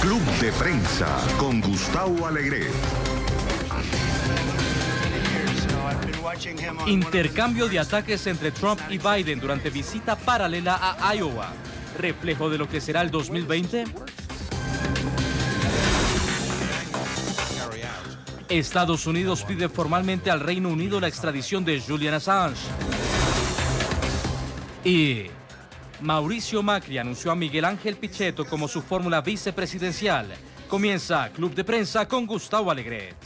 Club de Prensa con Gustavo Alegret. Intercambio de ataques entre Trump y Biden durante visita paralela a Iowa. ¿Reflejo de lo que será el 2020? Estados Unidos pide formalmente al Reino Unido la extradición de Julian Assange. Y Mauricio Macri anunció a Miguel Ángel Pichetto como su fórmula vicepresidencial. Comienza Club de Prensa con Gustavo Alegret.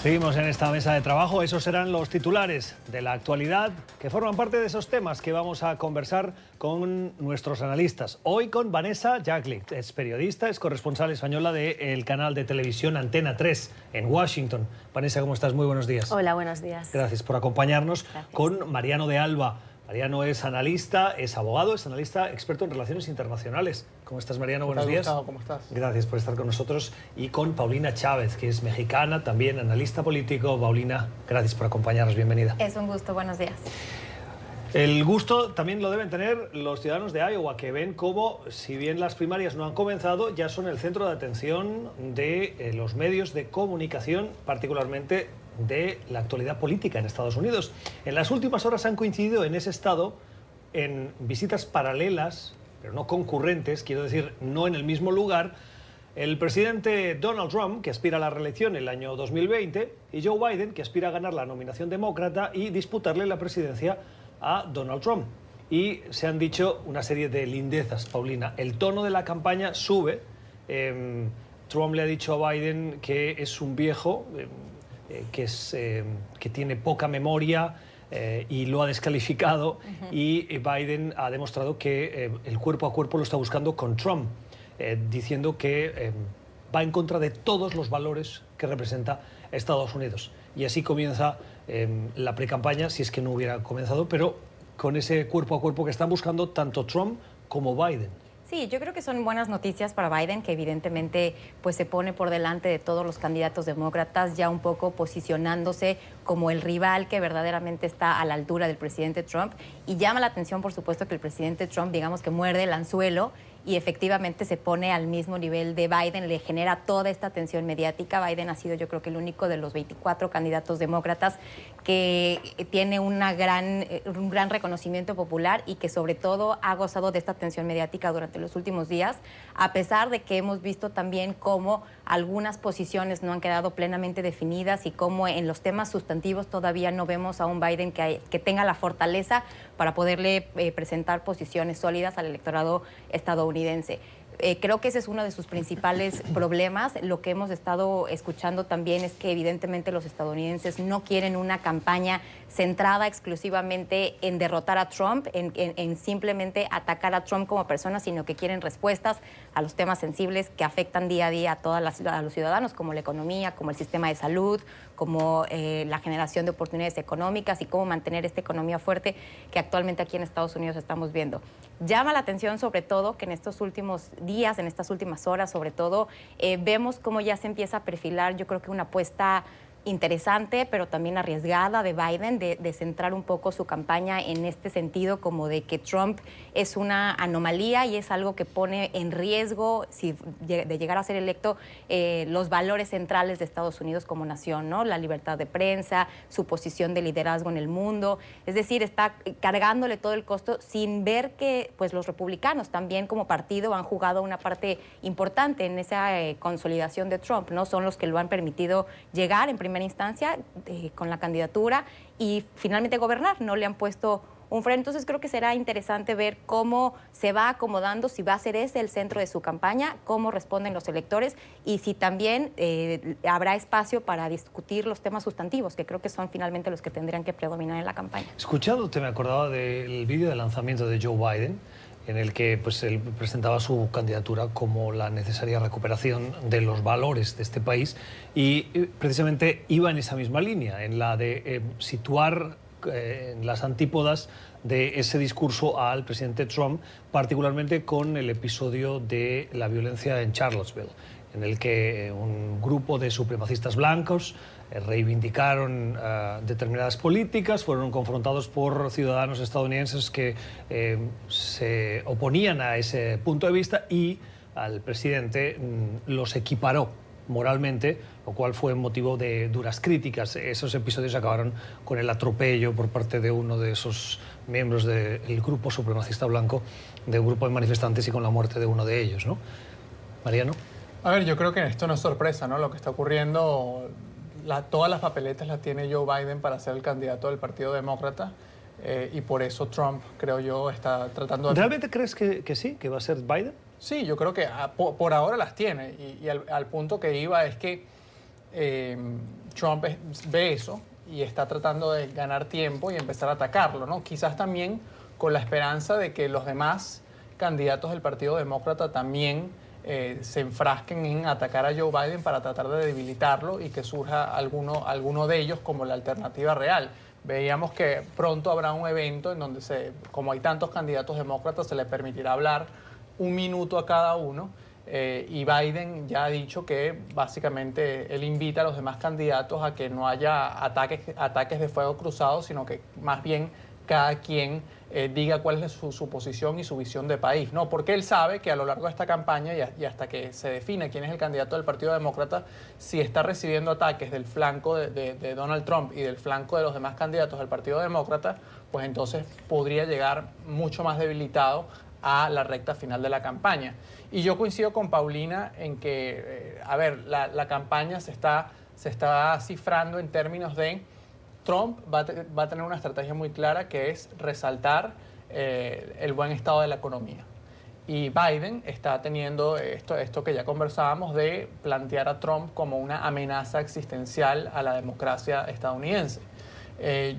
Seguimos en esta mesa de trabajo. Esos serán los titulares de la actualidad que forman parte de esos temas que vamos a conversar con nuestros analistas. Hoy con Vanessa Jackley, es periodista, es corresponsal española del canal de televisión Antena 3 en Washington. Vanessa, ¿cómo estás? Muy buenos días. Hola, buenos días. Gracias por acompañarnos. Gracias. Con Mariano de Alba. Mariano es analista, es abogado, es analista experto en relaciones internacionales. ¿Cómo estás, Mariano? Buenos días. Gustavo, ¿cómo estás? Gracias por estar con nosotros. Y con Paulina Chávez, que es mexicana, también analista político. Paulina, gracias por acompañarnos. Bienvenida. Es un gusto, buenos días. El gusto también lo deben tener los ciudadanos de Iowa, que ven cómo, si bien las primarias no han comenzado, ya son el centro de atención de los medios de comunicación, particularmente de la actualidad política en Estados Unidos. En las últimas horas han coincidido en ese estado en visitas paralelas, pero no concurrentes, quiero decir, no en el mismo lugar, el presidente Donald Trump, que aspira a la reelección el año 2020, y Joe Biden, que aspira a ganar la nominación demócrata y disputarle la presidencia a Donald Trump. Y se han dicho una serie de lindezas, Paulina. El tono de la campaña sube. Trump le ha dicho a Biden que es un viejo, que tiene poca memoria y lo ha descalificado. Y Biden ha demostrado que el cuerpo a cuerpo lo está buscando con Trump, diciendo que va en contra de todos los valores que representa Estados Unidos. Y así comienza la precampaña, si es que no hubiera comenzado, pero con ese cuerpo a cuerpo que están buscando tanto Trump como Biden. Sí, yo creo que son buenas noticias para Biden, que evidentemente pues, se pone por delante de todos los candidatos demócratas, ya un poco posicionándose como el rival que verdaderamente está a la altura del presidente Trump. Y llama la atención, por supuesto, que el presidente Trump, digamos que muerde el anzuelo y efectivamente se pone al mismo nivel de Biden, le genera toda esta atención mediática. Biden ha sido, yo creo que el único de los 24 candidatos demócratas que tiene un gran reconocimiento popular y que sobre todo ha gozado de esta atención mediática durante los últimos días, a pesar de que hemos visto también cómo algunas posiciones no han quedado plenamente definidas y cómo en los temas sustantivos todavía no vemos a un Biden que tenga la fortaleza para poderle presentar posiciones sólidas al electorado estadounidense. Creo que ese es uno de sus principales problemas. Lo que hemos estado escuchando también es que evidentemente los estadounidenses no quieren una campaña centrada exclusivamente en derrotar a Trump, en simplemente atacar a Trump como persona, sino que quieren respuestas a los temas sensibles que afectan día a día a los ciudadanos, como la economía, como el sistema de salud, como la generación de oportunidades económicas y cómo mantener esta economía fuerte que actualmente aquí en Estados Unidos estamos viendo. Llama la atención sobre todo que en estos últimos días, en estas últimas horas sobre todo, vemos cómo ya se empieza a perfilar, yo creo que una apuesta interesante, pero también arriesgada de Biden de centrar un poco su campaña en este sentido, como de que Trump es una anomalía y es algo que pone en riesgo, de llegar a ser electo, los valores centrales de Estados Unidos como nación, ¿no? La libertad de prensa, su posición de liderazgo en el mundo. Es decir, está cargándole todo el costo sin ver que pues, los republicanos también como partido han jugado una parte importante en esa consolidación de Trump, ¿no? Son los que lo han permitido llegar en primera instancia con la candidatura y finalmente gobernar. No le han puesto un freno. Entonces creo que será interesante ver cómo se va acomodando, si va a ser ese el centro de su campaña, cómo responden los electores y si también habrá espacio para discutir los temas sustantivos, que creo que son finalmente los que tendrían que predominar en la campaña. Escuchándote me acordaba del vídeo de lanzamiento de Joe Biden, en el que pues, él presentaba su candidatura como la necesaria recuperación de los valores de este país y precisamente iba en esa misma línea, en la de situar en las antípodas de ese discurso al presidente Trump, particularmente con el episodio de la violencia en Charlottesville, en el que un grupo de supremacistas blancos reivindicaron determinadas políticas, fueron confrontados por ciudadanos estadounidenses que se oponían a ese punto de vista y al presidente, los equiparó moralmente, lo cual fue motivo de duras críticas. Esos episodios acabaron con el atropello por parte de uno de esos miembros del grupo supremacista blanco, de un grupo de manifestantes, y con la muerte de uno de ellos, ¿no? Mariano. A ver, yo creo que esto no es sorpresa, ¿no? Lo que está ocurriendo, todas las papeletas las tiene Joe Biden para ser el candidato del Partido Demócrata, y por eso Trump, creo yo, está tratando de... ¿Realmente crees que sí, que va a ser Biden? Sí, yo creo que por ahora las tiene, y al punto que iba es que Trump ve eso y está tratando de ganar tiempo y empezar a atacarlo, ¿no? Quizás también con la esperanza de que los demás candidatos del Partido Demócrata también se enfrasquen en atacar a Joe Biden para tratar de debilitarlo y que surja alguno de ellos como la alternativa real. Veíamos que pronto habrá un evento en donde, como hay tantos candidatos demócratas, se les permitirá hablar 1 minuto a cada uno, y Biden ya ha dicho que básicamente él invita a los demás candidatos a que no haya ataques de fuego cruzado, sino que más bien cada quien diga cuál es su posición y su visión de país, ¿no? Porque él sabe que a lo largo de esta campaña y hasta que se define quién es el candidato del Partido Demócrata, si está recibiendo ataques del flanco de Donald Trump y del flanco de los demás candidatos del Partido Demócrata, pues entonces podría llegar mucho más debilitado a la recta final de la campaña. Y yo coincido con Paulina en que, a ver, la campaña se está cifrando en términos de Trump va a tener una estrategia muy clara, que es resaltar el buen estado de la economía. Y Biden está teniendo esto que ya conversábamos, de plantear a Trump como una amenaza existencial a la democracia estadounidense.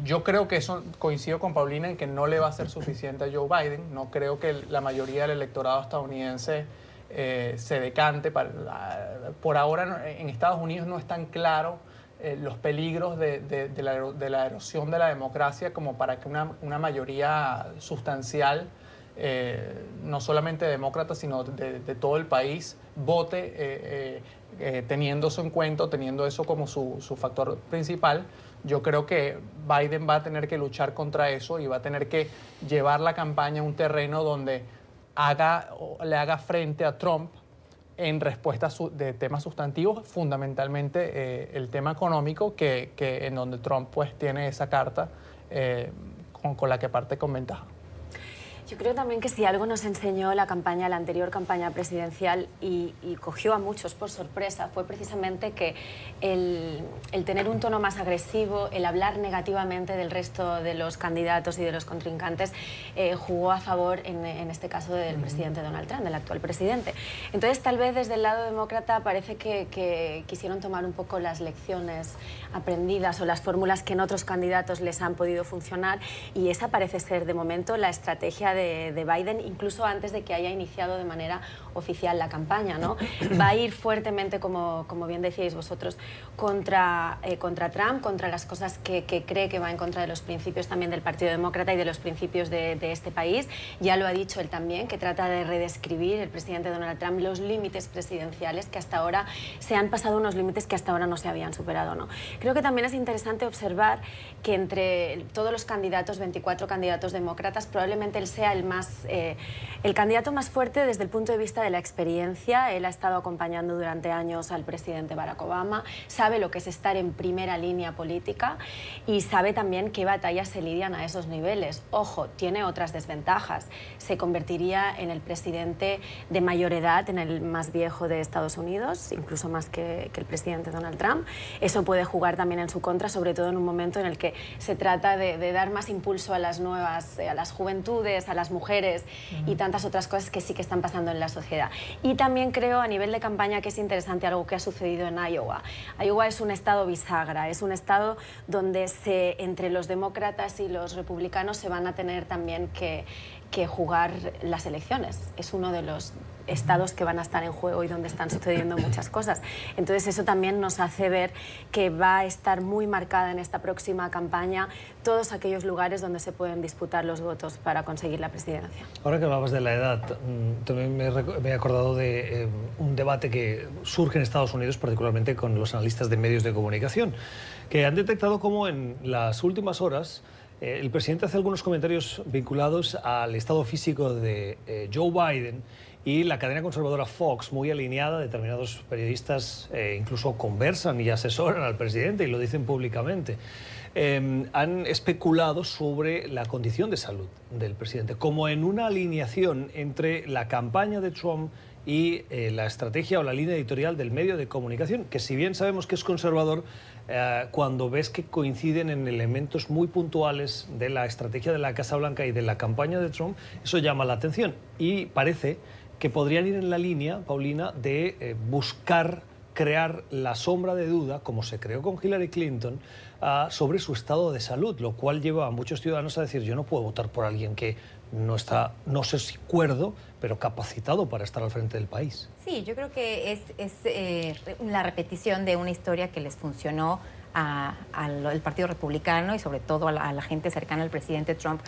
Yo creo que eso, coincido con Paulina en que no le va a ser suficiente a Joe Biden. No creo que la mayoría del electorado estadounidense se decante. Por ahora en Estados Unidos no es tan claro los peligros de la erosión de la democracia como para que una mayoría sustancial, no solamente demócrata, sino de todo el país, vote teniendo eso en cuenta, teniendo eso como su factor principal. Yo creo que Biden va a tener que luchar contra eso y va a tener que llevar la campaña a un terreno donde le haga frente a Trump en respuesta de temas sustantivos, fundamentalmente el tema económico, en donde Trump pues tiene esa carta con la que parte con ventaja. Yo creo también que si algo nos enseñó la anterior campaña presidencial y cogió a muchos por sorpresa, fue precisamente que el tener un tono más agresivo, el hablar negativamente del resto de los candidatos y de los contrincantes, jugó a favor en este caso del presidente Donald Trump, del actual presidente. Entonces, tal vez desde el lado demócrata parece que quisieron tomar un poco las lecciones aprendidas o las fórmulas que en otros candidatos les han podido funcionar, y esa parece ser de momento la estrategia de Biden, incluso antes de que haya iniciado de manera oficial la campaña, ¿no? Va a ir fuertemente, como bien decíais vosotros, contra Trump, contra las cosas que cree que va en contra de los principios también del Partido Demócrata y de los principios de este país. Ya lo ha dicho él también, que trata de redescribir, el presidente Donald Trump, los límites presidenciales que hasta ahora se han pasado, unos límites que hasta ahora no se habían superado, ¿no? Creo que también es interesante observar que entre todos los candidatos, 24 candidatos demócratas, probablemente él sea el candidato más fuerte desde el punto de vista de la experiencia. Él ha estado acompañando durante años al presidente Barack Obama, sabe lo que es estar en primera línea política y sabe también qué batallas se lidian a esos niveles. Ojo, tiene otras desventajas. Se convertiría en el presidente de mayor edad, en el más viejo de Estados Unidos, incluso más que el presidente Donald Trump. Eso puede jugar también en su contra, sobre todo en un momento en el que se trata de dar más impulso a las nuevas, a las juventudes, a las mujeres y tantas otras cosas que sí que están pasando en la sociedad. Y también creo, a nivel de campaña, que es interesante algo que ha sucedido en Iowa. Iowa es un estado bisagra, es un estado donde entre los demócratas y los republicanos se van a tener también que jugar las elecciones. Es uno de los estados que van a estar en juego y donde están sucediendo muchas cosas. Entonces eso también nos hace ver que va a estar muy marcada en esta próxima campaña todos aquellos lugares donde se pueden disputar los votos para conseguir la presidencia. Ahora que hablabas de la edad, también me he acordado de un debate que surge en Estados Unidos, particularmente con los analistas de medios de comunicación, que han detectado cómo en las últimas horas el presidente hace algunos comentarios vinculados al estado físico de Joe Biden y la cadena conservadora Fox, muy alineada, determinados periodistas incluso conversan y asesoran al presidente y lo dicen públicamente. Han especulado sobre la condición de salud del presidente, como en una alineación entre la campaña de Trump y la estrategia o la línea editorial del medio de comunicación, que si bien sabemos que es conservador, cuando ves que coinciden en elementos muy puntuales de la estrategia de la Casa Blanca y de la campaña de Trump, eso llama la atención. Y parece que podrían ir en la línea, Paulina, de buscar crear la sombra de duda, como se creó con Hillary Clinton, sobre su estado de salud, lo cual lleva a muchos ciudadanos a decir: yo no puedo votar por alguien que no está, no sé si cuerdo, pero capacitado para estar al frente del país. Sí, yo creo que es la repetición de una historia que les funcionó al Partido Republicano y sobre todo a la gente cercana al presidente Trump.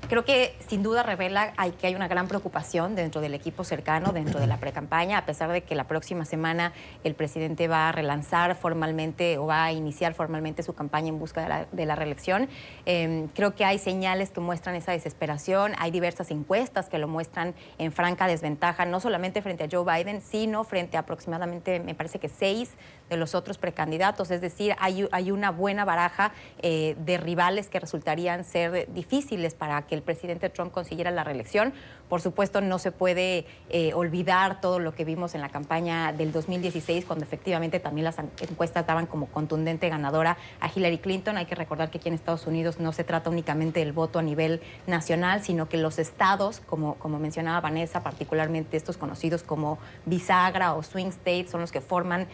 Creo que sin duda revela que hay una gran preocupación dentro del equipo cercano, dentro de la precampaña, a pesar de que la próxima semana el presidente va a relanzar formalmente o va a iniciar formalmente su campaña en busca de la reelección. Creo que hay señales que muestran esa desesperación, hay diversas encuestas que lo muestran en franca desventaja, no solamente frente a Joe Biden, sino frente a aproximadamente, me parece que 6 de los otros precandidatos, es decir, hay una buena baraja de rivales que resultarían ser difíciles para que el presidente Trump consiguiera la reelección. Por supuesto, no se puede olvidar todo lo que vimos en la campaña del 2016, cuando efectivamente también las encuestas daban como contundente ganadora a Hillary Clinton. Hay que recordar que aquí en Estados Unidos no se trata únicamente del voto a nivel nacional, sino que los estados, como mencionaba Vanessa, particularmente estos conocidos como bisagra o swing states, son los que forman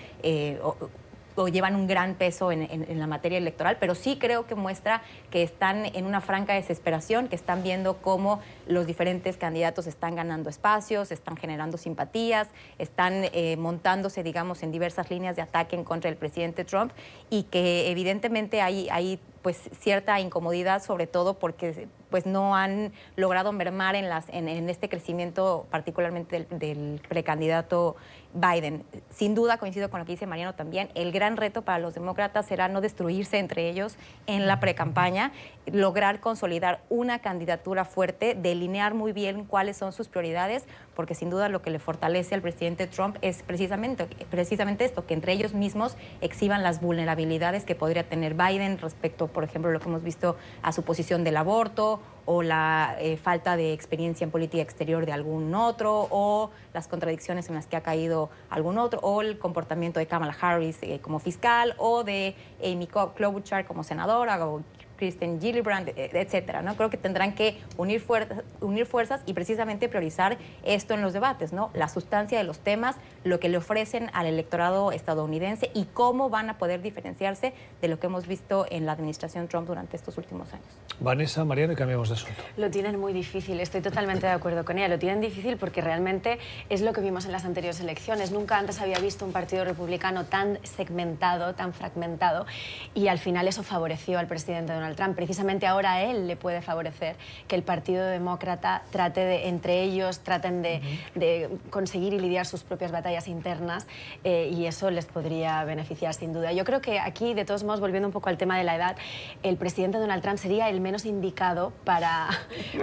o llevan un gran peso en la materia electoral, pero sí creo que muestra que están en una franca desesperación, que están viendo cómo los diferentes candidatos están ganando espacios, están generando simpatías, están montándose, digamos, en diversas líneas de ataque en contra del presidente Trump, y que evidentemente hay pues cierta incomodidad, sobre todo porque pues no han logrado mermar en este crecimiento, particularmente del precandidato Biden. Sin duda, coincido con lo que dice Mariano también, el gran reto para los demócratas será no destruirse entre ellos en la precampaña, lograr consolidar una candidatura fuerte, delinear muy bien cuáles son sus prioridades, porque sin duda lo que le fortalece al presidente Trump es precisamente esto, que entre ellos mismos exhiban las vulnerabilidades que podría tener Biden respecto, por ejemplo, lo que hemos visto a su posición del aborto, o la falta de experiencia en política exterior de algún otro, o las contradicciones en las que ha caído algún otro, o el comportamiento de Kamala Harris como fiscal, o de Amy Klobuchar como senadora, o Kristen Gillibrand, etcétera, ¿no? Creo que tendrán que unir fuerzas y precisamente priorizar esto en los debates, ¿no? La sustancia de los temas, lo que le ofrecen al electorado estadounidense y cómo van a poder diferenciarse de lo que hemos visto en la administración Trump durante estos últimos años. Vanessa, Mariano, y cambiamos de asunto. Lo tienen muy difícil, estoy totalmente de acuerdo con ella. Lo tienen difícil porque realmente es lo que vimos en las anteriores elecciones. Nunca antes había visto un partido republicano tan segmentado, tan fragmentado, y al final eso favoreció al presidente Donald Trump. Precisamente ahora a él le puede favorecer que el Partido Demócrata entre ellos traten de conseguir y lidiar sus propias batallas internas, y eso les podría beneficiar sin duda. Yo creo que aquí, de todos modos, volviendo un poco al tema de la edad, el presidente Donald Trump sería el menos indicado para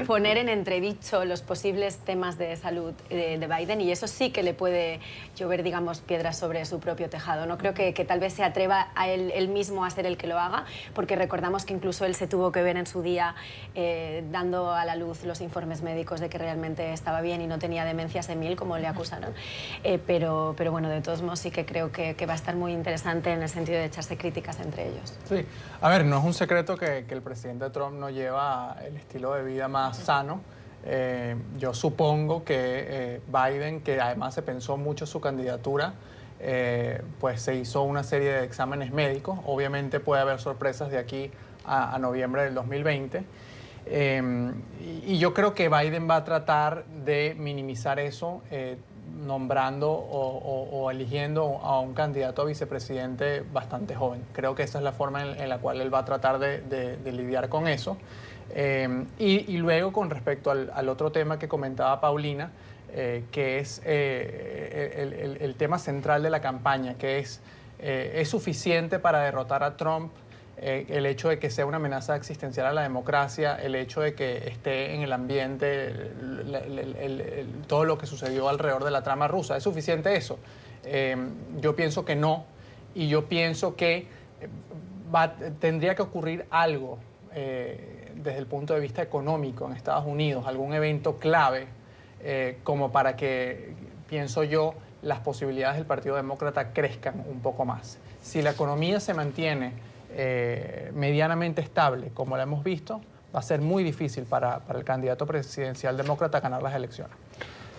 poner en entredicho los posibles temas de salud de Biden, y eso sí que le puede llover, digamos, piedras sobre su propio tejado. No creo que tal vez se atreva a él mismo a ser el que lo haga, porque recordamos que incluso él se tuvo que ver en su día dando a la luz los informes médicos de que realmente estaba bien y no tenía demencia senil, como le acusaron. Pero bueno, de todos modos sí que creo que va a estar muy interesante en el sentido de echarse críticas entre ellos. Sí, a ver, no es un secreto que el presidente Trump no lleva el estilo de vida más sano. Yo supongo que Biden, que además se pensó mucho su candidatura, pues se hizo una serie de exámenes médicos. Obviamente puede haber sorpresas de aquí a noviembre del 2020. Y yo creo que Biden va a tratar de minimizar eso, nombrando o eligiendo a un candidato a vicepresidente bastante joven. Creo que esa es la forma en la cual él va a tratar de lidiar con eso. Y luego, con respecto al otro tema que comentaba Paulina, que es el tema central de la campaña, que es suficiente para derrotar a Trump el hecho de que sea una amenaza existencial a la democracia, el hecho de que esté en el ambiente todo lo que sucedió alrededor de la trama rusa. ¿Es suficiente eso? Yo pienso que no, y yo pienso que tendría que ocurrir algo desde el punto de vista económico en Estados Unidos, algún evento clave, como para que, pienso yo, las posibilidades del Partido Demócrata crezcan un poco más. Si la economía se mantiene medianamente estable, como la hemos visto, va a ser muy difícil para el candidato presidencial demócrata ganar las elecciones.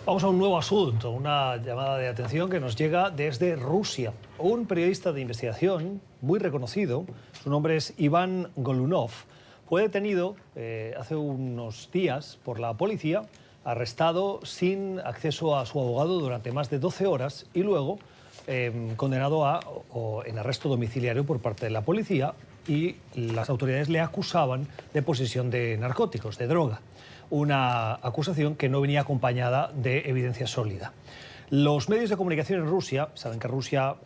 Vamos a un nuevo asunto, una llamada de atención que nos llega desde Rusia. Un periodista de investigación muy reconocido, su nombre es Iván Golunov, fue detenido hace unos días por la policía, arrestado sin acceso a su abogado durante más de 12 horas y luego condenado en arresto domiciliario por parte de la policía, y las autoridades le acusaban de posesión de narcóticos, de droga. Una acusación que no venía acompañada de evidencia sólida. Los medios de comunicación en Rusia, saben que Rusia,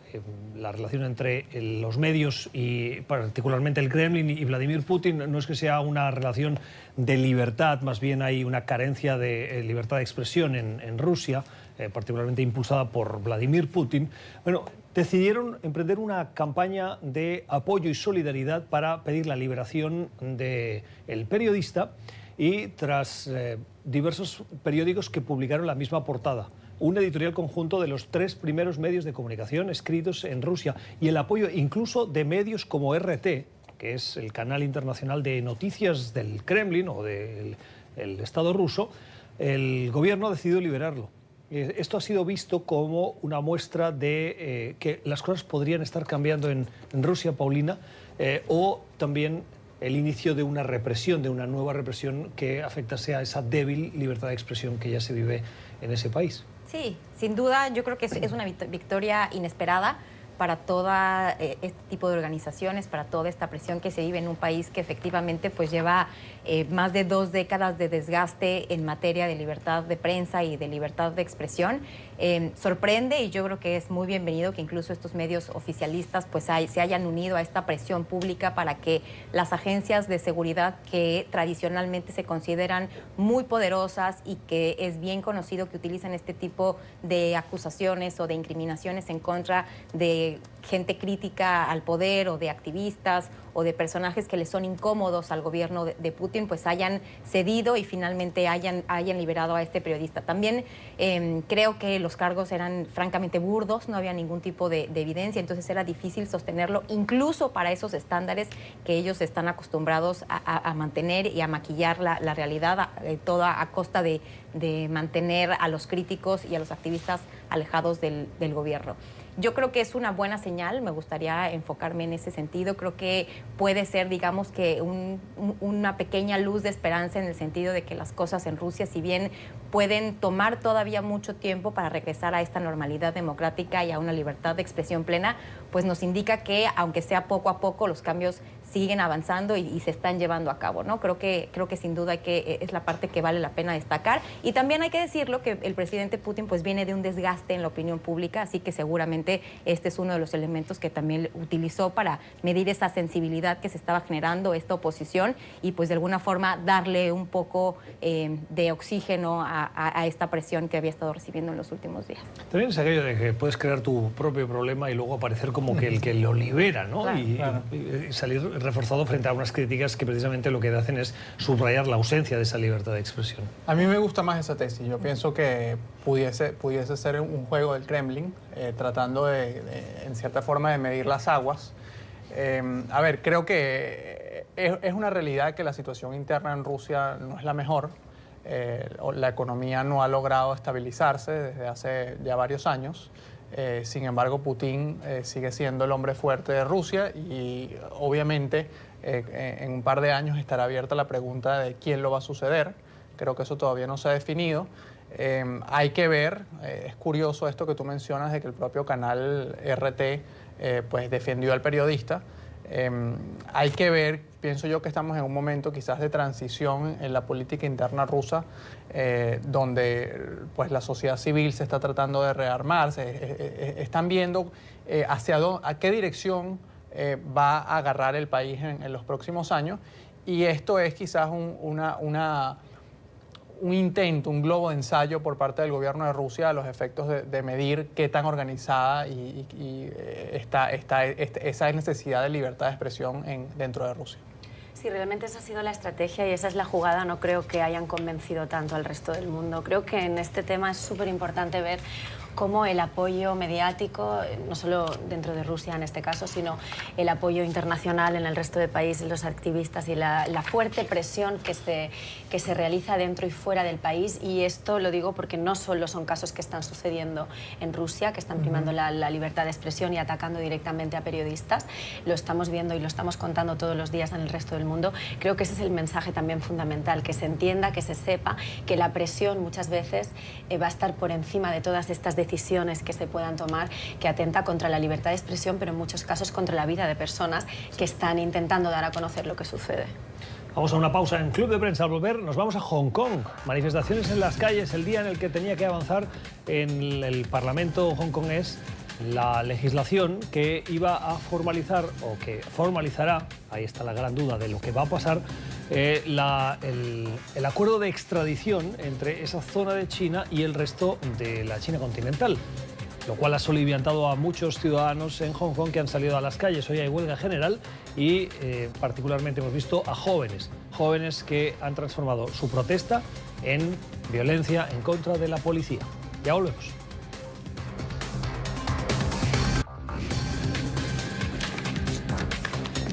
la relación entre los medios y particularmente el Kremlin y Vladimir Putin no es que sea una relación de libertad, más bien hay una carencia de libertad de expresión en Rusia, particularmente impulsada por Vladimir Putin. Bueno, decidieron emprender una campaña de apoyo y solidaridad para pedir la liberación del periodista, y tras diversos periódicos que publicaron la misma portada, un editorial conjunto de los 3 primeros medios de comunicación escritos en Rusia y el apoyo incluso de medios como RT, que es el canal internacional de noticias del Kremlin o del Estado ruso, el gobierno decidió liberarlo. Esto ha sido visto como una muestra de que las cosas podrían estar cambiando en Rusia, Paulina, o también el inicio de una represión, de una nueva represión que afectase a esa débil libertad de expresión que ya se vive en ese país. Sí, sin duda, yo creo que es una victoria inesperada para todo este tipo de organizaciones, para toda esta presión que se vive en un país que efectivamente pues lleva más de 2 décadas de desgaste en materia de libertad de prensa y de libertad de expresión. Sorprende, y yo creo que es muy bienvenido que incluso estos medios oficialistas pues se hayan unido a esta presión pública para que las agencias de seguridad, que tradicionalmente se consideran muy poderosas y que es bien conocido que utilizan este tipo de acusaciones o de incriminaciones en contra de gente crítica al poder o de activistas o de personajes que les son incómodos al gobierno de Putin, pues hayan cedido y finalmente hayan liberado a este periodista. También creo que los cargos eran francamente burdos, no había ningún tipo de evidencia, entonces era difícil sostenerlo, incluso para esos estándares que ellos están acostumbrados a mantener y a maquillar la realidad, toda a costa de mantener a los críticos y a los activistas alejados del gobierno. Yo creo que es una buena señal, me gustaría enfocarme en ese sentido. Creo que puede ser, digamos, que una pequeña luz de esperanza en el sentido de que las cosas en Rusia, si bien pueden tomar todavía mucho tiempo para regresar a esta normalidad democrática y a una libertad de expresión plena, pues nos indica que, aunque sea poco a poco, los cambios siguen avanzando y se están llevando a cabo, ¿no? Creo que sin duda es la parte que vale la pena destacar. Y también hay que decirlo que el presidente Putin pues viene de un desgaste en la opinión pública, así que seguramente este es uno de los elementos que también utilizó para medir esa sensibilidad que se estaba generando, esta oposición, y pues de alguna forma darle un poco de oxígeno a esta presión que había estado recibiendo en los últimos días. También es aquello de que puedes crear tu propio problema y luego aparecer como que el que lo libera, ¿no? Claro. Y salir reforzado frente a unas críticas que precisamente lo que hacen es subrayar la ausencia de esa libertad de expresión. A mí me gusta más esa tesis. Yo pienso que pudiese ser un juego del Kremlin, tratando en cierta forma de medir las aguas. A ver, creo que es una realidad que la situación interna en Rusia no es la mejor. La economía no ha logrado estabilizarse desde hace ya varios años. Sin embargo, Putin sigue siendo el hombre fuerte de Rusia y obviamente en un par de años estará abierta la pregunta de quién lo va a suceder. Creo que eso todavía no se ha definido. Hay que ver, es curioso esto que tú mencionas de que el propio canal RT pues defendió al periodista. Hay que ver, pienso yo que estamos en un momento quizás de transición en la política interna rusa, donde pues la sociedad civil se está tratando de rearmarse, están viendo a qué dirección va a agarrar el país en los próximos años. Y esto es quizás un intento, un globo de ensayo por parte del gobierno de Rusia a los efectos de medir qué tan organizada está esa necesidad de libertad de expresión dentro de Rusia. Si realmente esa ha sido la estrategia y esa es la jugada, no creo que hayan convencido tanto al resto del mundo. Creo que en este tema es súper importante ver cómo el apoyo mediático, no solo dentro de Rusia en este caso, sino el apoyo internacional en el resto de países, los activistas y la fuerte presión que se realiza dentro y fuera del país. Y esto lo digo porque no solo son casos que están sucediendo en Rusia, que están primando la libertad de expresión y atacando directamente a periodistas. Lo estamos viendo y lo estamos contando todos los días en el resto del mundo. Creo que ese es el mensaje también fundamental, que se entienda, que se sepa que la presión muchas veces va a estar por encima de todas estas decisiones que se puedan tomar, que atenta contra la libertad de expresión, pero en muchos casos contra la vida de personas que están intentando dar a conocer lo que sucede. Vamos a una pausa en Club de Prensa. Al volver nos vamos a Hong Kong. Manifestaciones en las calles el día en el que tenía que avanzar en el Parlamento hongkonés la legislación que iba a formalizar o que formalizará, ahí está la gran duda de lo que va a pasar, el acuerdo de extradición entre esa zona de China y el resto de la China continental, lo cual ha soliviantado a muchos ciudadanos en Hong Kong que han salido a las calles. Hoy hay huelga general y particularmente hemos visto a jóvenes que han transformado su protesta en violencia en contra de la policía. Ya volvemos.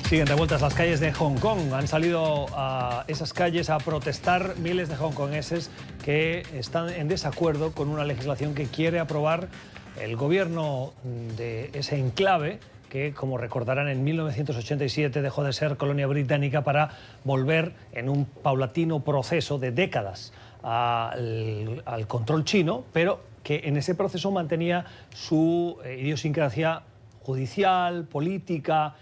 Siguen revueltas las calles de Hong Kong. Han salido a esas calles a protestar miles de hongkoneses que están en desacuerdo con una legislación que quiere aprobar el gobierno de ese enclave que, como recordarán, en 1987 dejó de ser colonia británica para volver en un paulatino proceso de décadas al control chino, pero que en ese proceso mantenía su idiosincrasia judicial, política,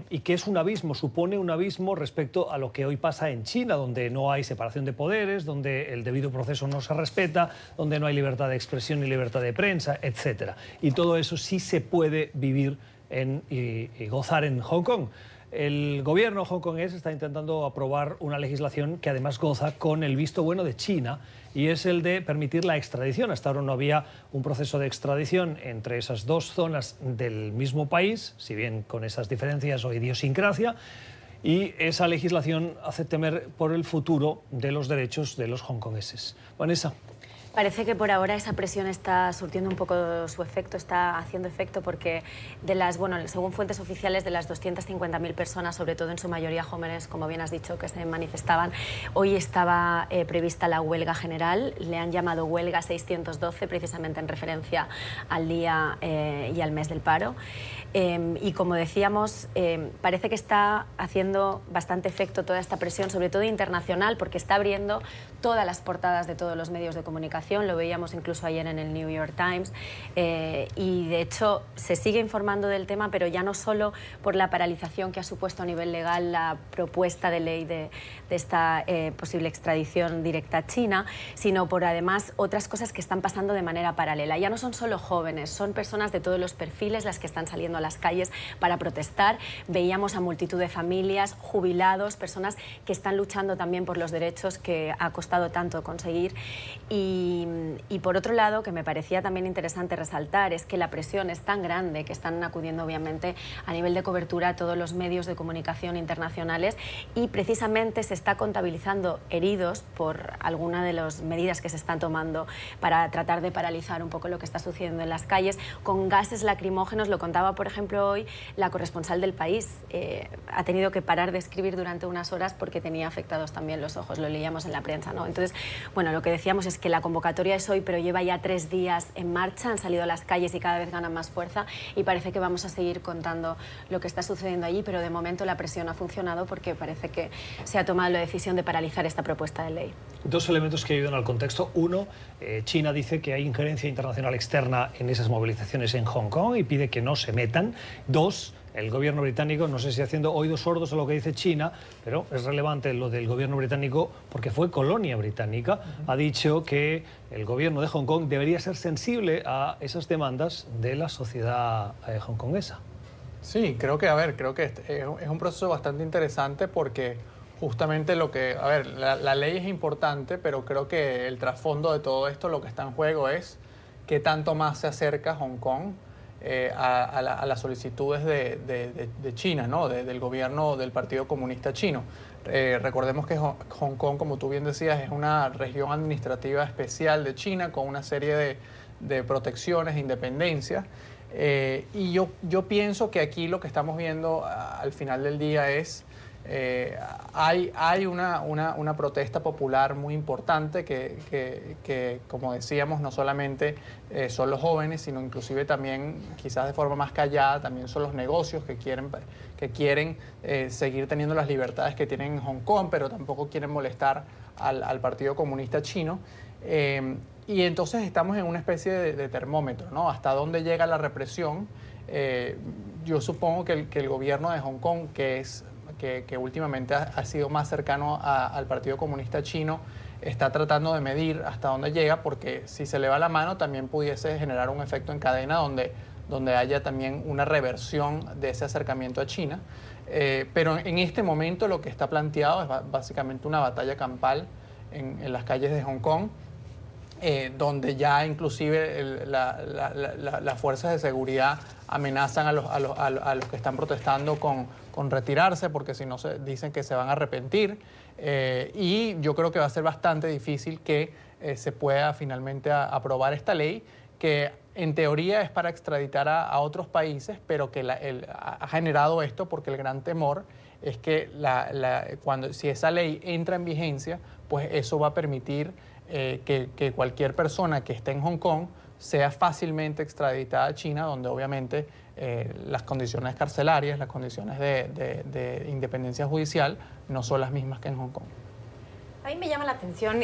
y que es un abismo, supone un abismo respecto a lo que hoy pasa en China, donde no hay separación de poderes, donde el debido proceso no se respeta, donde no hay libertad de expresión ni libertad de prensa, etc. Y todo eso sí se puede vivir y gozar en Hong Kong. El gobierno hongkonés está intentando aprobar una legislación que además goza con el visto bueno de China, y es el de permitir la extradición. Hasta ahora no había un proceso de extradición entre esas dos zonas del mismo país, si bien con esas diferencias o idiosincrasia, y esa legislación hace temer por el futuro de los derechos de los hongkoneses. Vanessa. Parece que por ahora esa presión está surtiendo un poco su efecto, está haciendo efecto, porque según fuentes oficiales, de las 250.000 personas, sobre todo en su mayoría jóvenes, como bien has dicho, que se manifestaban, hoy estaba prevista la huelga general. Le han llamado huelga 612, precisamente en referencia al día y al mes del paro. Y como decíamos, parece que está haciendo bastante efecto toda esta presión, sobre todo internacional, porque está abriendo todas las portadas de todos los medios de comunicación. Lo veíamos incluso ayer en el New York Times, y de hecho se sigue informando del tema, pero ya no solo por la paralización que ha supuesto a nivel legal la propuesta de ley de esta posible extradición directa a China, sino por además otras cosas que están pasando de manera paralela. Ya no son solo jóvenes, son personas de todos los perfiles las que están saliendo a las calles para protestar. Veíamos a multitud de familias, jubilados, personas que están luchando también por los derechos que ha costado tanto conseguir. Y por otro lado, que me parecía también interesante resaltar, es que la presión es tan grande que están acudiendo obviamente a nivel de cobertura a todos los medios de comunicación internacionales, y precisamente se está contabilizando heridos por alguna de las medidas que se están tomando para tratar de paralizar un poco lo que está sucediendo en las calles, con gases lacrimógenos. Lo contaba, por ejemplo, hoy la corresponsal del País. Ha tenido que parar de escribir durante unas horas porque tenía afectados también los ojos, lo leíamos en la prensa, ¿no? Entonces, bueno, lo que decíamos es que la convocatoria es hoy, pero lleva ya 3 días en marcha, han salido a las calles y cada vez ganan más fuerza, y parece que vamos a seguir contando lo que está sucediendo allí, pero de momento la presión ha funcionado porque parece que se ha tomado la decisión de paralizar esta propuesta de ley. Dos elementos que ayudan al contexto. Uno, China dice que hay injerencia internacional externa en esas movilizaciones en Hong Kong y pide que no se metan. Dos, el gobierno británico, no sé si haciendo oídos sordos a lo que dice China, pero es relevante lo del gobierno británico porque fue colonia británica, ha dicho que el gobierno de Hong Kong debería ser sensible a esas demandas de la sociedad hongkonesa. Sí, creo que es un proceso bastante interesante porque justamente la ley es importante, pero creo que el trasfondo de todo esto, lo que está en juego es qué tanto más se acerca Hong Kong a las solicitudes de China, ¿no? Del gobierno del Partido Comunista Chino. Recordemos que Hong Kong, como tú bien decías, es una región administrativa especial de China con una serie de protecciones e independencias. Y yo pienso que aquí lo que estamos viendo al final del día es hay una protesta popular muy importante que, como decíamos, no solamente son los jóvenes, sino inclusive también, quizás de forma más callada, también son los negocios que quieren seguir teniendo las libertades que tienen en Hong Kong, pero tampoco quieren molestar al Partido Comunista Chino. Y entonces estamos en una especie de termómetro, ¿no? ¿Hasta dónde llega la represión? Yo supongo que el gobierno de Hong Kong, que últimamente ha sido más cercano al Partido Comunista Chino, está tratando de medir hasta dónde llega, porque si se le va la mano también pudiese generar un efecto en cadena donde haya también una reversión de ese acercamiento a China. Pero en este momento lo que está planteado es básicamente una batalla campal en las calles de Hong Kong, donde ya inclusive las fuerzas de seguridad amenazan a los que están protestando con retirarse, porque si no dicen que se van a arrepentir. Y yo creo que va a ser bastante difícil que se pueda finalmente aprobar esta ley, que en teoría es para extraditar a otros países, pero que ha generado esto porque el gran temor es que si esa ley entra en vigencia, pues eso va a permitir que cualquier persona que esté en Hong Kong sea fácilmente extraditada a China, donde obviamente las condiciones carcelarias, las condiciones de independencia judicial no son las mismas que en Hong Kong. A mí me llama la atención,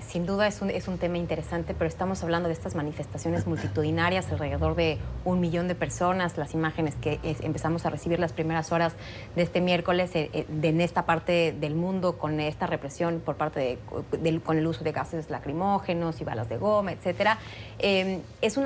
sin duda es un tema interesante, pero estamos hablando de estas manifestaciones multitudinarias, alrededor de 1 millón de personas, las imágenes que empezamos a recibir las primeras horas de este miércoles en esta parte del mundo, con esta represión por parte con el uso de gases lacrimógenos y balas de goma, etcétera. Es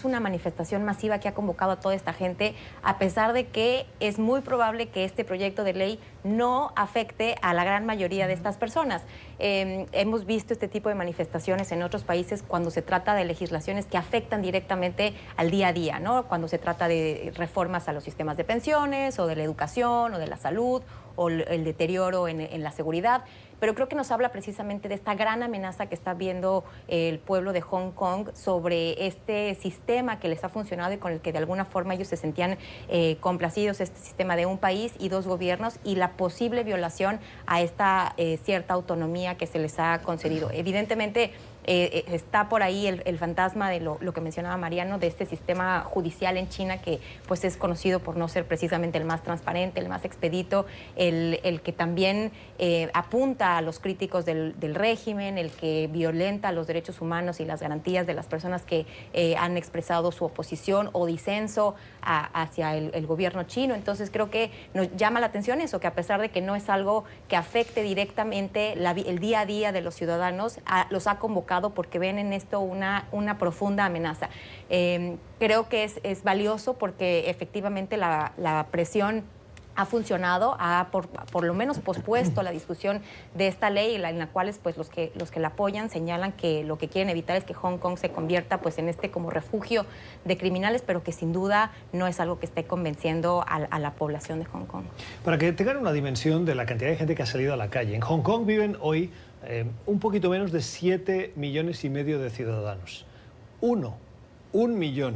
una manifestación masiva que ha convocado a toda esta gente, a pesar de que es muy probable que este proyecto de ley no afecte a la gran mayoría de estas personas. Hemos visto este tipo de manifestaciones en otros países cuando se trata de legislaciones que afectan directamente al día a día, ¿no? Cuando se trata de reformas a los sistemas de pensiones o de la educación o de la salud o el deterioro en la seguridad. Pero creo que nos habla precisamente de esta gran amenaza que está viendo el pueblo de Hong Kong sobre este sistema que les ha funcionado y con el que de alguna forma ellos se sentían complacidos, este sistema de un país y 2 gobiernos, y la posible violación a esta cierta autonomía que se les ha concedido. Evidentemente, está por ahí el fantasma de lo que mencionaba Mariano, de este sistema judicial en China, que pues es conocido por no ser precisamente el más transparente, el más expedito, el que también apunta a los críticos del régimen, el que violenta los derechos humanos y las garantías de las personas que han expresado su oposición o disenso hacia el gobierno chino. Entonces creo que nos llama la atención eso, que a pesar de que no es algo que afecte directamente el día a día de los ciudadanos, los ha convocado porque ven en esto una profunda amenaza. Creo que es valioso porque efectivamente la presión ha funcionado, ha por lo menos pospuesto la discusión de esta ley, en la cual pues, los que la apoyan señalan que lo que quieren evitar es que Hong Kong se convierta pues, en como refugio de criminales, pero que sin duda no es algo que esté convenciendo a la población de Hong Kong. Para que tengan una dimensión de la cantidad de gente que ha salido a la calle, en Hong Kong viven hoy un poquito menos de 7,5 millones de ciudadanos. 1 millón,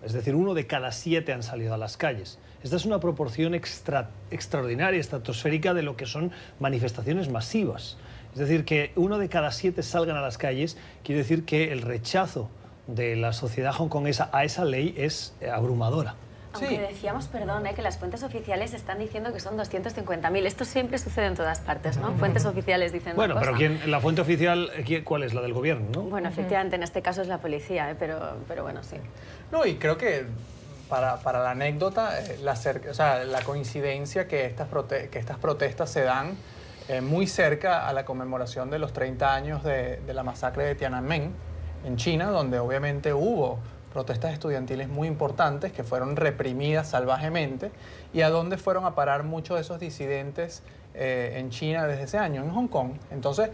es decir, 1 de cada 7 han salido a las calles. Esta es una proporción extraordinaria, estratosférica de lo que son manifestaciones masivas. Es decir, que 1 de cada 7 salgan a las calles quiere decir que el rechazo de la sociedad hongkonesa a esa ley es abrumadora. Aunque decíamos, perdón, que las fuentes oficiales están diciendo que son 250.000. Esto siempre sucede en todas partes, ¿no? Fuentes oficiales dicen bueno, una cosa. Pero la fuente oficial, ¿cuál es? La del gobierno, ¿no? Bueno, efectivamente, en este caso es la policía, pero bueno, sí. No, y creo que para la anécdota, la coincidencia que estas protestas se dan muy cerca a la conmemoración de los 30 años de la masacre de Tiananmen en China, donde obviamente hubo protestas estudiantiles muy importantes que fueron reprimidas salvajemente, y a dónde fueron a parar muchos de esos disidentes en China desde ese año, en Hong Kong. Entonces,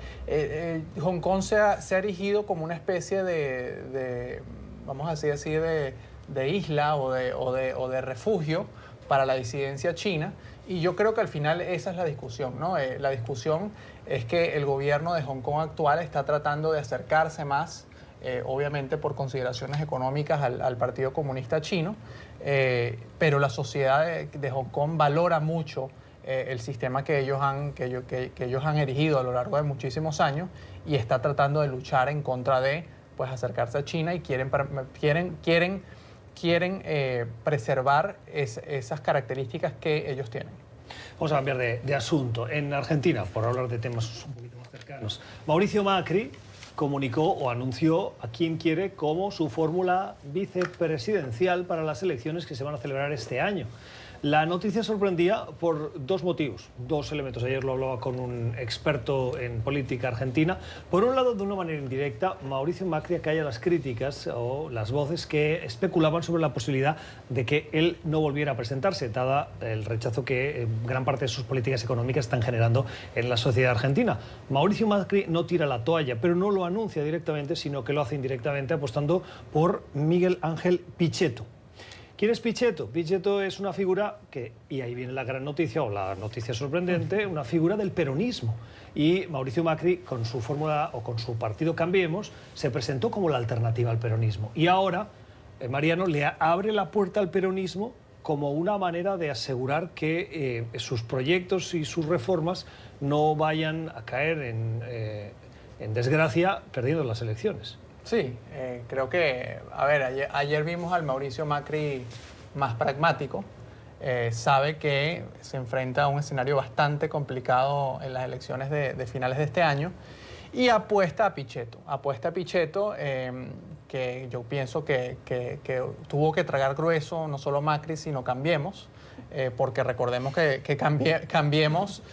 Hong Kong se ha erigido como una especie vamos a decir, de isla o de refugio para la disidencia china, y yo creo que al final esa es la discusión, ¿no? La discusión es que el gobierno de Hong Kong actual está tratando de acercarse más, obviamente por consideraciones económicas, al Partido Comunista Chino, pero la sociedad de Hong Kong valora mucho el sistema que ellos han erigido a lo largo de muchísimos años, y está tratando de luchar en contra de, pues, acercarse a China, y quieren preservar esas características que ellos tienen. Vamos a cambiar de asunto. En Argentina, por hablar de temas un poquito más cercanos, Mauricio Macri comunicó o anunció a quién quiere como su fórmula vicepresidencial para las elecciones que se van a celebrar este año. La noticia sorprendía por dos motivos, dos elementos. Ayer lo hablaba con un experto en política argentina. Por un lado, de una manera indirecta, Mauricio Macri acalla las críticas o las voces que especulaban sobre la posibilidad de que él no volviera a presentarse, dada el rechazo que gran parte de sus políticas económicas están generando en la sociedad argentina. Mauricio Macri no tira la toalla, pero no lo anuncia directamente, sino que lo hace indirectamente, apostando por Miguel Ángel Pichetto. ¿Quién es Pichetto? Pichetto es una figura que, y ahí viene la gran noticia o la noticia sorprendente, una figura del peronismo. Y Mauricio Macri, con su fórmula o con su partido Cambiemos, se presentó como la alternativa al peronismo. Y ahora Mariano le abre la puerta al peronismo como una manera de asegurar que sus proyectos y sus reformas no vayan a caer en desgracia perdiendo las elecciones. Sí, creo que, a ver, ayer vimos al Mauricio Macri más pragmático. Sabe que se enfrenta a un escenario bastante complicado en las elecciones de finales de este año, y apuesta a Pichetto. Que yo pienso que tuvo que tragar grueso, no solo Macri, sino Cambiemos, porque recordemos que Cambiemos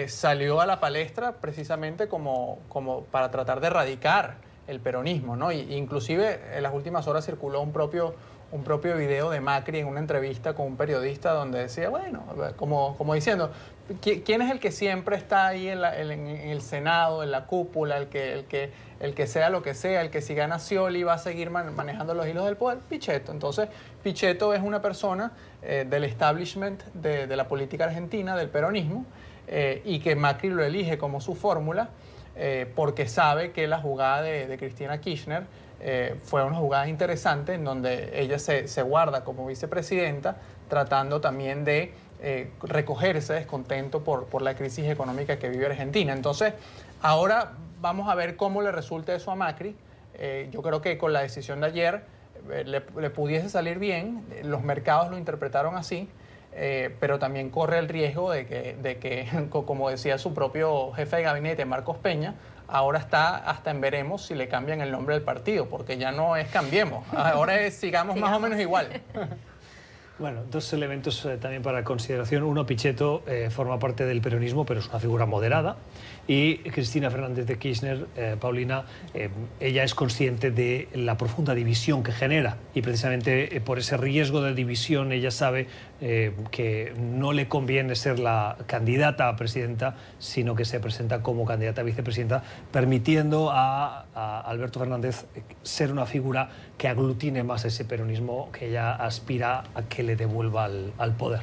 salió a la palestra precisamente como para tratar de erradicar el peronismo, ¿no? Inclusive en las últimas horas circuló un propio video de Macri en una entrevista con un periodista donde decía, bueno, como diciendo, ¿quién es el que siempre está ahí en el Senado, en la cúpula, el que sea lo que sea, el que si gana Scioli va a seguir manejando los hilos del poder? Pichetto. Entonces, Pichetto es una persona del establishment de la política argentina, del peronismo, y que Macri lo elige como su fórmula, porque sabe que la jugada de Cristina Kirchner fue una jugada interesante, en donde ella se guarda como vicepresidenta, tratando también de recoger ese descontento por la crisis económica que vive Argentina. Entonces, ahora vamos a ver cómo le resulta eso a Macri. Yo creo que con la decisión de ayer le pudiese salir bien, los mercados lo interpretaron así, pero también corre el riesgo de que, como decía su propio jefe de gabinete, Marcos Peña, ahora está hasta en veremos si le cambian el nombre del partido, porque ya no es Cambiemos, ahora es sigamos más o menos igual. Bueno, dos elementos también para consideración. Uno, Pichetto forma parte del peronismo, pero es una figura moderada. Y Cristina Fernández de Kirchner, Paulina, ella es consciente de la profunda división que genera. Y precisamente por ese riesgo de división, ella sabe que no le conviene ser la candidata a presidenta, sino que se presenta como candidata a vicepresidenta, permitiendo a Alberto Fernández ser una figura que aglutine más ese peronismo que ella aspira a que le devuelva al poder.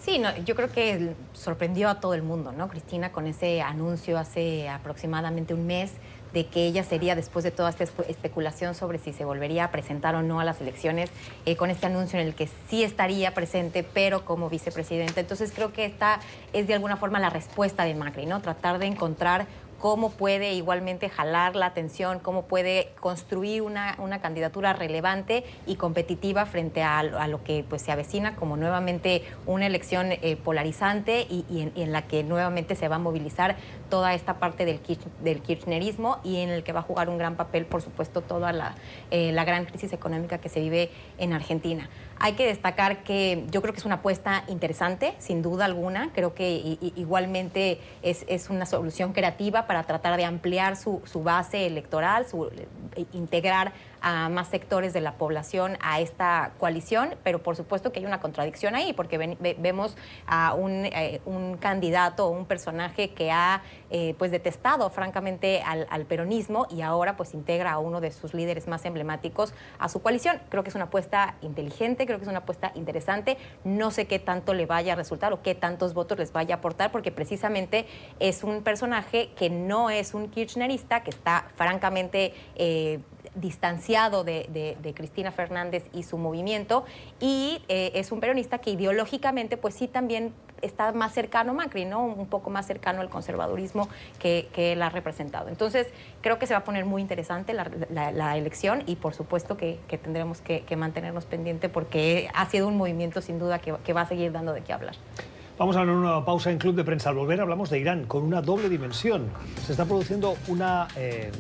Sí, no, yo creo que sorprendió a todo el mundo, ¿no? Cristina, con ese anuncio hace aproximadamente un mes de que ella sería, después de toda esta especulación sobre si se volvería a presentar o no a las elecciones, con este anuncio en el que sí estaría presente, pero como vicepresidenta. Entonces creo que esta es de alguna forma la respuesta de Macri, ¿no? Tratar de encontrar cómo puede igualmente jalar la atención, cómo puede construir una candidatura relevante y competitiva frente a lo que pues, se avecina como nuevamente una elección polarizante y en la que nuevamente se va a movilizar toda esta parte del kirchnerismo y en el que va a jugar un gran papel, por supuesto, toda la gran crisis económica que se vive en Argentina. Hay que destacar que yo creo que es una apuesta interesante, sin duda alguna. Creo que igualmente es una solución creativa para tratar de ampliar su base electoral, integrar a más sectores de la población a esta coalición, pero por supuesto que hay una contradicción ahí, porque vemos a un candidato o un personaje que ha pues detestado francamente al peronismo y ahora pues integra a uno de sus líderes más emblemáticos a su coalición. Creo que es una apuesta inteligente, creo que es una apuesta interesante. No sé qué tanto le vaya a resultar o qué tantos votos les vaya a aportar, porque precisamente es un personaje que no es un kirchnerista, que está francamente distanciado de Cristina Fernández y su movimiento, y es un peronista que ideológicamente pues sí también está más cercano a Macri, ¿no? Un poco más cercano al conservadurismo que él ha representado. Entonces, creo que se va a poner muy interesante la elección y por supuesto que tendremos que mantenernos pendientes porque ha sido un movimiento sin duda que va a seguir dando de qué hablar. Vamos a dar una pausa en Club de Prensa. Al volver hablamos de Irán con una doble dimensión. Se está produciendo una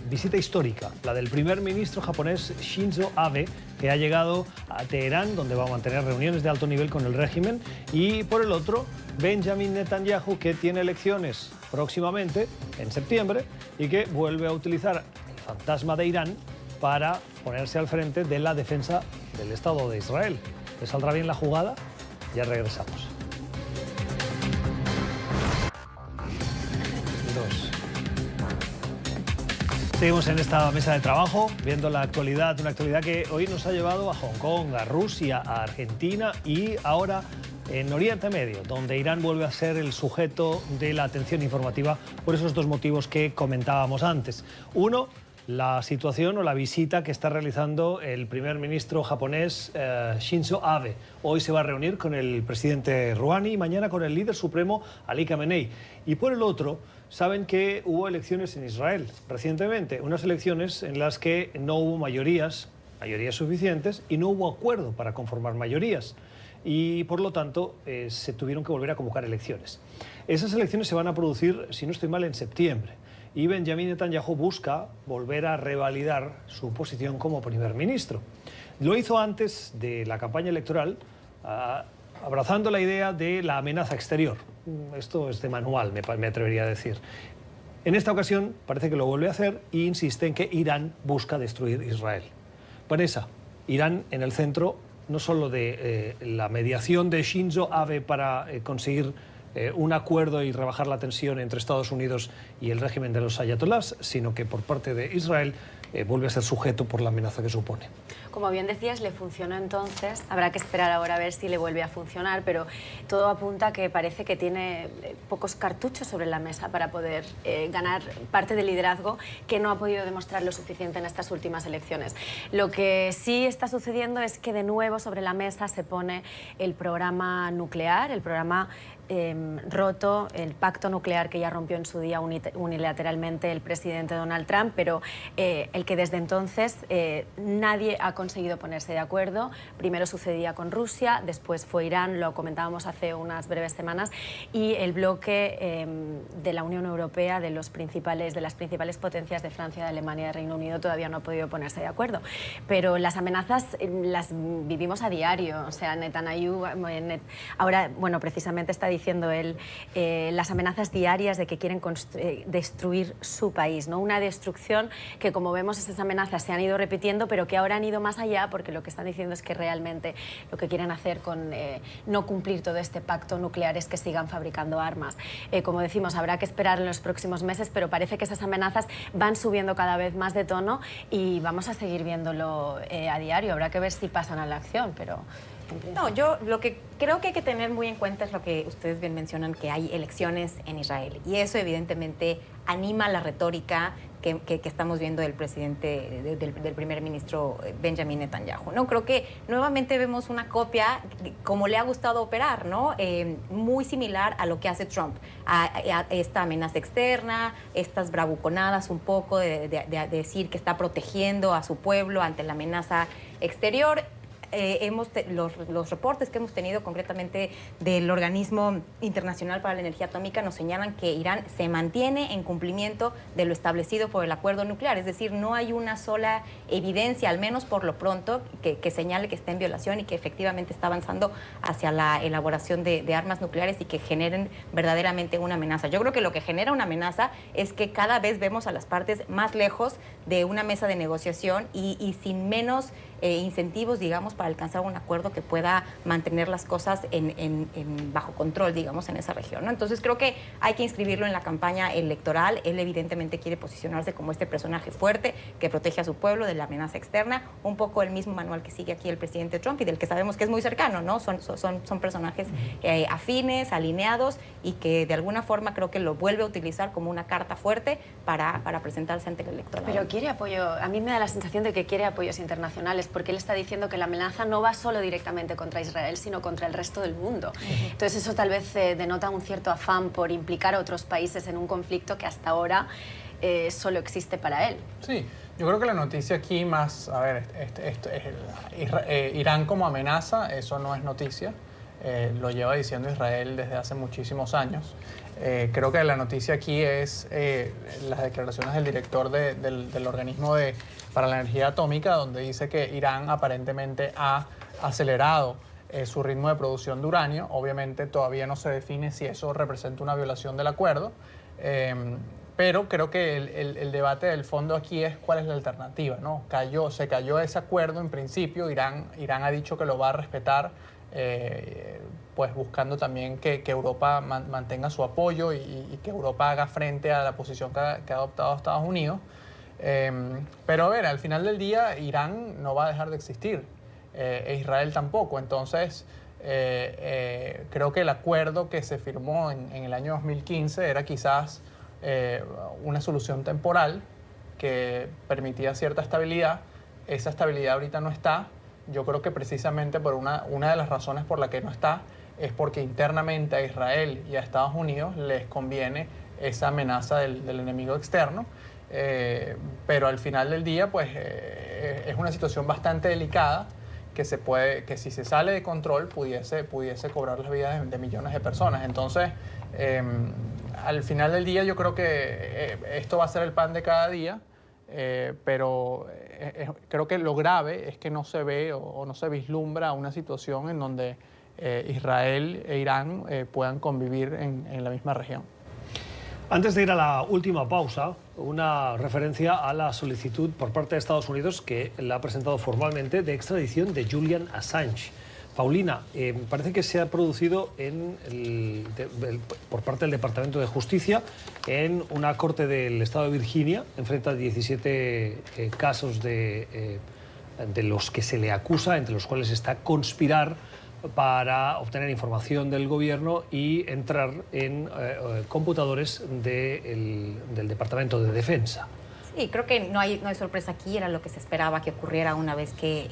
visita histórica, la del primer ministro japonés Shinzo Abe, que ha llegado a Teherán, donde va a mantener reuniones de alto nivel con el régimen, y por el otro, Benjamin Netanyahu, que tiene elecciones próximamente, en septiembre, y que vuelve a utilizar el fantasma de Irán para ponerse al frente de la defensa del Estado de Israel. ¿Le saldrá bien la jugada? Ya regresamos. Seguimos en esta mesa de trabajo, viendo la actualidad, una actualidad que hoy nos ha llevado a Hong Kong, a Rusia, a Argentina y ahora en Oriente Medio, donde Irán vuelve a ser el sujeto de la atención informativa por esos dos motivos que comentábamos antes. Uno, la situación o la visita que está realizando el primer ministro japonés Shinzo Abe. Hoy se va a reunir con el presidente Rouhani y mañana con el líder supremo Ali Khamenei. Y por el otro, saben que hubo elecciones en Israel recientemente, unas elecciones en las que no hubo mayorías suficientes y no hubo acuerdo para conformar mayorías. Y por lo tanto se tuvieron que volver a convocar elecciones. Esas elecciones se van a producir, si no estoy mal, en septiembre. Y Benjamin Netanyahu busca volver a revalidar su posición como primer ministro. Lo hizo antes de la campaña electoral, abrazando la idea de la amenaza exterior. Esto es de manual, me atrevería a decir. En esta ocasión parece que lo vuelve a hacer e insiste en que Irán busca destruir Israel. Vanessa, Irán en el centro no solo de la mediación de Shinzo Abe para conseguir un acuerdo y rebajar la tensión entre Estados Unidos y el régimen de los ayatolás, sino que por parte de Israel vuelve a ser sujeto por la amenaza que supone. Como bien decías, le funcionó entonces. Habrá que esperar ahora a ver si le vuelve a funcionar, pero todo apunta a que parece que tiene pocos cartuchos sobre la mesa para poder ganar parte del liderazgo que no ha podido demostrar lo suficiente en estas últimas elecciones. Lo que sí está sucediendo es que de nuevo sobre la mesa se pone el programa nuclear, el programa roto, el pacto nuclear que ya rompió en su día unilateralmente el presidente Donald Trump, pero el que desde entonces nadie ha conseguido ponerse de acuerdo. Primero sucedía con Rusia, después fue Irán, lo comentábamos hace unas breves semanas, y el bloque de la Unión Europea, de las principales potencias de Francia, de Alemania y de Reino Unido todavía no ha podido ponerse de acuerdo. Pero las amenazas las vivimos a diario. O sea, Netanyahu ahora, bueno, precisamente está diciendo él las amenazas diarias de que quieren destruir su país, ¿no? Una destrucción que, como vemos, esas amenazas se han ido repitiendo, pero que ahora han ido más allá, porque lo que están diciendo es que realmente lo que quieren hacer con no cumplir todo este pacto nuclear es que sigan fabricando armas. Como decimos, habrá que esperar en los próximos meses, pero parece que esas amenazas van subiendo cada vez más de tono y vamos a seguir viéndolo a diario. Habrá que ver si pasan a la acción, pero... No, yo lo que creo que hay que tener muy en cuenta es lo que ustedes bien mencionan, que hay elecciones en Israel. Y eso evidentemente anima la retórica que estamos viendo del presidente, del primer ministro Benjamin Netanyahu, ¿no? Creo que nuevamente vemos una copia, como le ha gustado operar, ¿no? Muy similar a lo que hace Trump, a esta amenaza externa, estas bravuconadas un poco de decir que está protegiendo a su pueblo ante la amenaza exterior. los reportes que hemos tenido concretamente del Organismo Internacional para la Energía Atómica nos señalan que Irán se mantiene en cumplimiento de lo establecido por el acuerdo nuclear. Es decir, no hay una sola evidencia, al menos por lo pronto, que señale que está en violación y que efectivamente está avanzando hacia la elaboración de armas nucleares y que generen verdaderamente una amenaza. Yo creo que lo que genera una amenaza es que cada vez vemos a las partes más lejos de una mesa de negociación y sin menos incentivos, digamos, para alcanzar un acuerdo que pueda mantener las cosas bajo control, digamos, en esa región, ¿no? Entonces creo que hay que inscribirlo en la campaña electoral. Él evidentemente quiere posicionarse como este personaje fuerte que protege a su pueblo de la amenaza externa, un poco el mismo manual que sigue aquí el presidente Trump y del que sabemos que es muy cercano, ¿no? Son personajes afines, alineados y que de alguna forma creo que lo vuelve a utilizar como una carta fuerte para presentarse ante el electorado. Pero quiere apoyo, a mí me da la sensación de que quiere apoyos internacionales, porque él está diciendo que la amenaza no va solo directamente contra Israel, sino contra el resto del mundo. Entonces eso tal vez denota un cierto afán por implicar a otros países en un conflicto que hasta ahora solo existe para él. Sí, yo creo que la noticia aquí más, a ver, Irán como amenaza, eso no es noticia, lo lleva diciendo Israel desde hace muchísimos años. Creo que la noticia aquí es las declaraciones del director del organismo para la energía atómica, donde dice que Irán aparentemente ha acelerado su ritmo de producción de uranio. Obviamente todavía no se define si eso representa una violación del acuerdo, pero creo que el debate del fondo aquí es cuál es la alternativa, ¿no? Se cayó ese acuerdo en principio, Irán ha dicho que lo va a respetar, pues buscando también que Europa mantenga su apoyo y que Europa haga frente a la posición que ha adoptado Estados Unidos. Pero a ver, al final del día Irán no va a dejar de existir, Israel tampoco. Entonces creo que el acuerdo que se firmó en el año 2015 era quizás una solución temporal que permitía cierta estabilidad. Esa estabilidad ahorita no está. Yo creo que precisamente por una de las razones por la que no está es porque internamente a Israel y a Estados Unidos les conviene esa amenaza del enemigo externo. Pero al final del día, pues es una situación bastante delicada que si se sale de control pudiese cobrar las vidas de millones de personas. Entonces, al final del día yo creo que esto va a ser el pan de cada día, pero creo que lo grave es que no se ve o no se vislumbra una situación en donde Israel e Irán puedan convivir en la misma región. Antes de ir a la última pausa, una referencia a la solicitud por parte de Estados Unidos que la ha presentado formalmente de extradición de Julian Assange. Paulina, parece que se ha producido por parte del Departamento de Justicia en una corte del estado de Virginia, enfrenta 17 casos de los que se le acusa, entre los cuales está conspirar para obtener información del gobierno y entrar en computadores del Departamento de Defensa. Sí, creo que no hay sorpresa aquí, era lo que se esperaba que ocurriera una vez que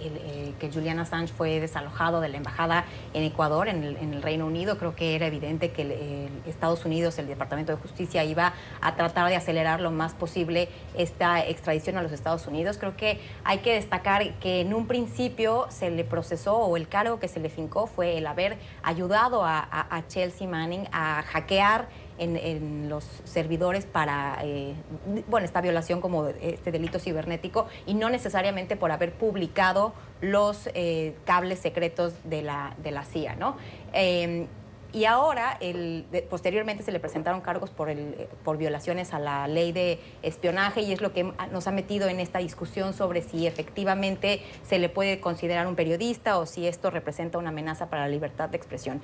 Julian Assange fue desalojado de la embajada en Ecuador, en el Reino Unido. Creo que era evidente que Estados Unidos, el Departamento de Justicia, iba a tratar de acelerar lo más posible esta extradición a los Estados Unidos. Creo que hay que destacar que en un principio se le procesó, o el cargo que se le fincó fue el haber ayudado a Chelsea Manning a hackear en los servidores para esta violación como este delito cibernético, y no necesariamente por haber publicado los cables secretos de la CIA, ¿no? Y ahora, posteriormente se le presentaron cargos por violaciones a la ley de espionaje, y es lo que nos ha metido en esta discusión sobre si efectivamente se le puede considerar un periodista o si esto representa una amenaza para la libertad de expresión.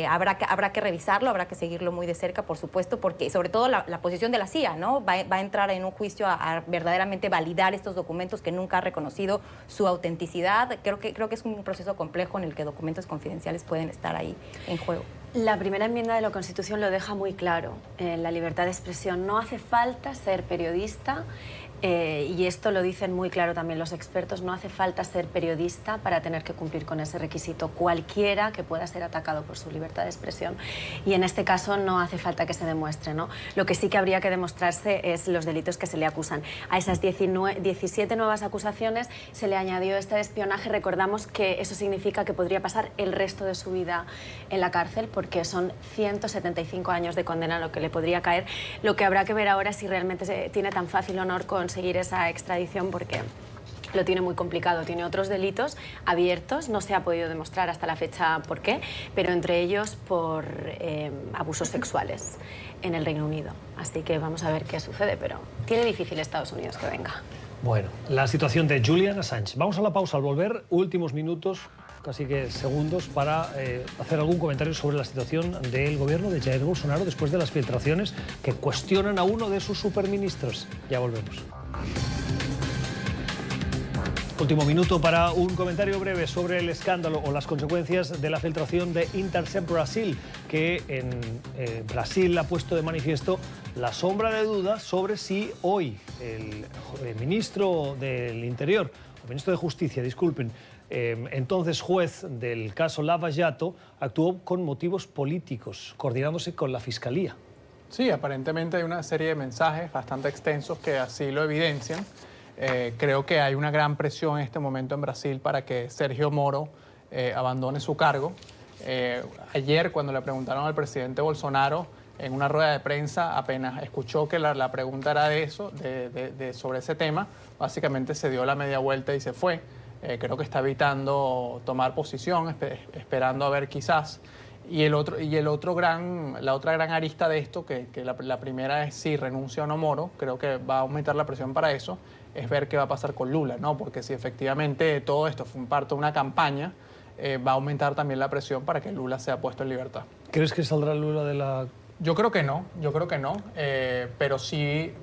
Habrá que revisarlo, habrá que seguirlo muy de cerca, por supuesto, porque sobre todo la posición de la CIA, ¿no? Va a entrar en un juicio a verdaderamente validar estos documentos que nunca ha reconocido su autenticidad. Creo que es un proceso complejo en el que documentos confidenciales pueden estar ahí en juego. La primera enmienda de la Constitución lo deja muy claro, la libertad de expresión. No hace falta ser periodista y esto lo dicen muy claro también los expertos, no hace falta ser periodista para tener que cumplir con ese requisito. Cualquiera que pueda ser atacado por su libertad de expresión. Y en este caso no hace falta que se demuestre, ¿no? Lo que sí que habría que demostrarse es los delitos que se le acusan. A esas 17 nuevas acusaciones se le añadió este de espionaje. Recordamos que eso significa que podría pasar el resto de su vida en la cárcel, porque son 175 años de condena lo que le podría caer. Lo que habrá que ver ahora es si realmente tiene tan fácil honor conseguir esa extradición, porque lo tiene muy complicado. Tiene otros delitos abiertos, no se ha podido demostrar hasta la fecha por qué, pero entre ellos por abusos sexuales en el Reino Unido. Así que vamos a ver qué sucede, pero tiene difícil Estados Unidos que venga. Bueno, la situación de Julian Assange. Vamos a la pausa. Al volver, últimos minutos, casi que segundos, para hacer algún comentario sobre la situación del gobierno de Jair Bolsonaro después de las filtraciones que cuestionan a uno de sus superministros. Ya volvemos. Último minuto para un comentario breve sobre el escándalo o las consecuencias de la filtración de Intercept Brasil, que en Brasil ha puesto de manifiesto la sombra de dudas sobre si hoy el ministro del Interior, el ministro de Justicia, disculpen, entonces juez del caso Lava Jato, actuó con motivos políticos, coordinándose con la Fiscalía. Sí, aparentemente hay una serie de mensajes bastante extensos que así lo evidencian. Creo que hay una gran presión en este momento en Brasil para que Sergio Moro abandone su cargo. Ayer, cuando le preguntaron al presidente Bolsonaro en una rueda de prensa, apenas escuchó que la pregunta era de eso, sobre ese tema, básicamente se dio la media vuelta y se fue. Creo que está evitando tomar posición, esperando a ver quizás. La otra gran arista de esto, que la primera es si renuncia o no Moro, creo que va a aumentar la presión para eso, es ver qué va a pasar con Lula, ¿no? Porque si efectivamente todo esto fue parte de una campaña, va a aumentar también la presión para que Lula sea puesto en libertad. ¿Crees que saldrá Lula de la...? Yo creo que no, pero sí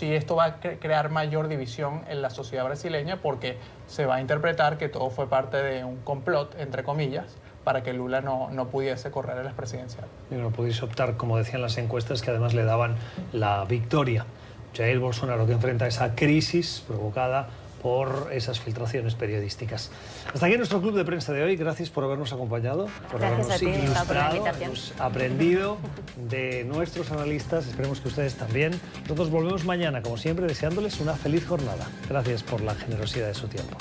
esto va a crear mayor división en la sociedad brasileña, porque se va a interpretar que todo fue parte de un complot, entre comillas, para que Lula no pudiese correr en las presidenciales. Y no pudiese optar, como decían las encuestas, que además le daban la victoria. Jair Bolsonaro, que enfrenta esa crisis provocada por esas filtraciones periodísticas. Hasta aquí nuestro club de prensa de hoy. Gracias por habernos acompañado, por Gracias a ti, ilustrado, por la invitación. hemos aprendido de nuestros analistas. Esperemos que ustedes también. Nosotros volvemos mañana, como siempre, deseándoles una feliz jornada. Gracias por la generosidad de su tiempo.